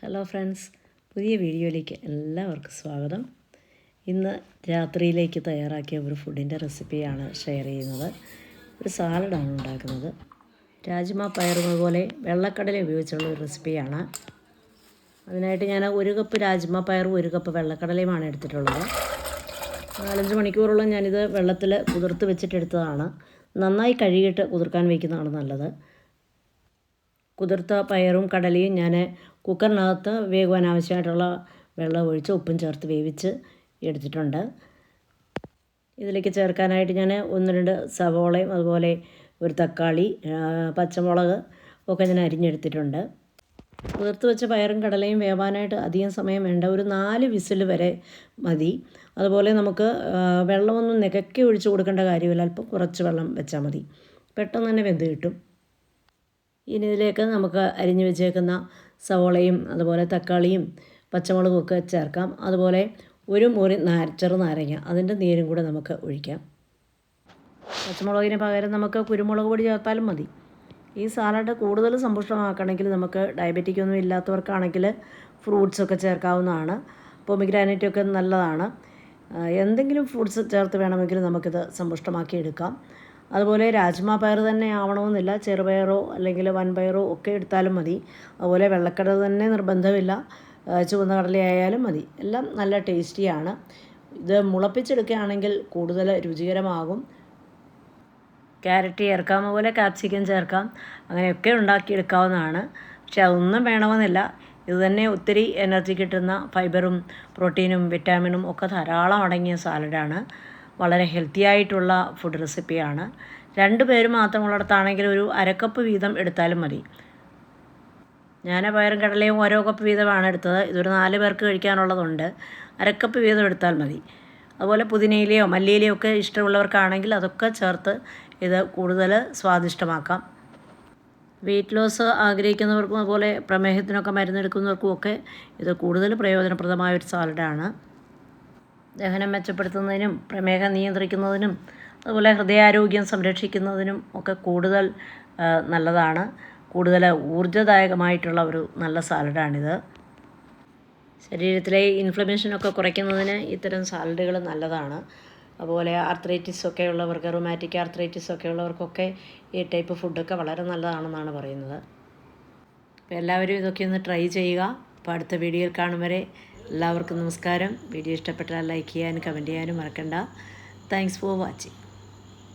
Hello friends, പുതിയ വീഡിയോയിലേക്ക് എല്ലാവർക്കും സ്വാഗതം. ഇന്ന് രാത്രിയിലേക്ക് തയ്യാറാക്കിയ ഒരു ഫുഡിൻ്റെ റെസിപ്പിയാണ് ഷെയർ ചെയ്യുന്നത്. ഒരു സാലഡാണ് ഉണ്ടാക്കുന്നത്. രാജ്മ പയറും അതുപോലെ വെള്ളക്കടല ഉപയോഗിച്ചുള്ള ഒരു റെസിപ്പിയാണ്. അതിനായിട്ട് ഞാൻ 1 കപ്പ് രാജ്മ പയറും 1 കപ്പ് വെള്ളക്കടലയുമാണ് എടുത്തിട്ടുള്ളത്. 4-5 മണിക്കൂറോളം ഞാനിത് വെള്ളത്തിൽ കുതിർത്ത് വെച്ചിട്ടെടുത്തതാണ്. നന്നായി കഴുകിയിട്ട് കുതിർക്കാൻ വയ്ക്കുന്നതാണ് നല്ലത്. കുതിർത്ത പയറും കടലയും ഞാൻ കുക്കറിനകത്ത് വേകുവാൻ ആവശ്യമായിട്ടുള്ള വെള്ളം ഒഴിച്ച് ഉപ്പും ചേർത്ത് വേവിച്ച് എടുത്തിട്ടുണ്ട്. ഇതിലേക്ക് ചേർക്കാനായിട്ട് ഞാൻ 1-2 സവോളയും അതുപോലെ ഒരു തക്കാളി, പച്ചമുളക് ഒക്കെ ഞാൻ അരിഞ്ഞെടുത്തിട്ടുണ്ട്. കുതിർത്ത് വെച്ച പയറും കടലയും വേവാനായിട്ട് അധികം സമയം വേണ്ട, ഒരു 4 വിസിൽ വരെ മതി. അതുപോലെ നമുക്ക് വെള്ളമൊന്നും നികക്കി ഒഴിച്ച് കൊടുക്കേണ്ട കാര്യമില്ല, അല്പം കുറച്ച് വെള്ളം വെച്ചാൽ മതി, പെട്ടെന്ന് തന്നെ വെന്ത് കിട്ടും. ഇനി ഇതിലേക്ക് നമുക്ക് അരിഞ്ഞു വെച്ചേക്കുന്ന സവോളയും അതുപോലെ തക്കാളിയും പച്ചമുളകും ഒക്കെ ചേർക്കാം. അതുപോലെ ഒരു മുറി ചെറുനാരങ്ങ, അതിൻ്റെ നീരും കൂടെ നമുക്ക് ഒഴിക്കാം. പച്ചമുളകിന് പകരം നമുക്ക് കുരുമുളക് പൊടി ചേർത്താലും മതി. ഈ സാലഡ് കൂടുതൽ സമ്പുഷ്ടമാക്കണമെങ്കിൽ നമുക്ക് ഡയബറ്റിക് ഒന്നും ഇല്ലാത്തവർക്കാണെങ്കിൽ ഫ്രൂട്ട്സൊക്കെ ചേർക്കാവുന്നതാണ്. പൊമിഗ്രാനൈറ്റൊക്കെ നല്ലതാണ്. എന്തെങ്കിലും ഫ്രൂട്ട്സ് ചേർത്ത് വേണമെങ്കിൽ നമുക്കിത് സമ്പുഷ്ടമാക്കി എടുക്കാം. അതുപോലെ രാജ്മ പയർ തന്നെ ആവണമെന്നില്ല, ചെറുപയറോ അല്ലെങ്കിൽ വൻപയറോ ഒക്കെ എടുത്താലും മതി. അതുപോലെ വെള്ളക്കടല തന്നെ നിർബന്ധമില്ല, ചുവന്ന കടലയായാലും മതി. എല്ലാം നല്ല ടേസ്റ്റിയാണ്. ഇത് മുളപ്പിച്ചെടുക്കുകയാണെങ്കിൽ കൂടുതൽ രുചികരമാകും. ക്യാരറ്റ് ചേർക്കാം, അതുപോലെ കാപ്സിക്കം ചേർക്കാം, അങ്ങനെയൊക്കെ ഉണ്ടാക്കിയെടുക്കാവുന്നതാണ്. പക്ഷെ അതൊന്നും വേണമെന്നില്ല. ഇത് തന്നെ ഒത്തിരി എനർജി കിട്ടുന്ന ഫൈബറും പ്രോട്ടീനും വിറ്റാമിനും ഒക്കെ ധാരാളം അടങ്ങിയ സാലഡാണ്. വളരെ ഹെൽത്തി ആയിട്ടുള്ള ഫുഡ് റെസിപ്പിയാണ്. 2 പേര് മാത്രമുള്ളിടത്താണെങ്കിൽ ഒരു 1/2 കപ്പ് വീതം എടുത്താലും മതി. ഞാൻ പയറും കടലയും 1 കപ്പ് വീതമാണ് എടുത്തത്. ഇതൊരു 4 പേർക്ക് കഴിക്കാനുള്ളതുണ്ട്. 1/2 കപ്പ് വീതം എടുത്താൽ മതി. അതുപോലെ പുതിനയിലയോ മല്ലിയിലയോ ഒക്കെ ഇഷ്ടമുള്ളവർക്കാണെങ്കിൽ അതൊക്കെ ചേർത്ത് ഇത് കൂടുതൽ സ്വാദിഷ്ടമാക്കാം. വെയിറ്റ് ലോസ് ആഗ്രഹിക്കുന്നവർക്കും അതുപോലെ പ്രമേഹത്തിനൊക്കെ മരുന്നെടുക്കുന്നവർക്കും ഒക്കെ ഇത് കൂടുതൽ പ്രയോജനപ്രദമായൊരു സാലഡാണ്. ദഹനം മെച്ചപ്പെടുത്തുന്നതിനും പ്രമേഹം നിയന്ത്രിക്കുന്നതിനും അതുപോലെ ഹൃദയാരോഗ്യം സംരക്ഷിക്കുന്നതിനും ഒക്കെ കൂടുതൽ നല്ലതാണ്. കൂടുതൽ ഊർജ്ജദായകമായിട്ടുള്ള ഒരു നല്ല സാലഡാണിത്. ശരീരത്തിലെ ഇൻഫ്ലമേഷനൊക്കെ കുറയ്ക്കുന്നതിന് ഇത്തരം സാലഡുകൾ നല്ലതാണ്. അതുപോലെ ആർത്രൈറ്റിസൊക്കെ ഉള്ളവർക്ക്, റൊമാറ്റിക് ആർത്രൈറ്റിസൊക്കെ ഉള്ളവർക്കൊക്കെ ഈ ടൈപ്പ് ഫുഡൊക്കെ വളരെ നല്ലതാണെന്നാണ് പറയുന്നത്. അപ്പോൾ എല്ലാവരും ഇതൊക്കെ ഒന്ന് ട്രൈ ചെയ്യുക. അപ്പോൾ അടുത്ത വീഡിയോയിൽ കാണും വരെ എല്ലാവർക്കും നമസ്കാരം. വീഡിയോ ഇഷ്ടപ്പെട്ടാൽ ലൈക്ക് ചെയ്യാനും കമൻറ്റ് ചെയ്യാനും മറക്കണ്ട. Thanks for watching.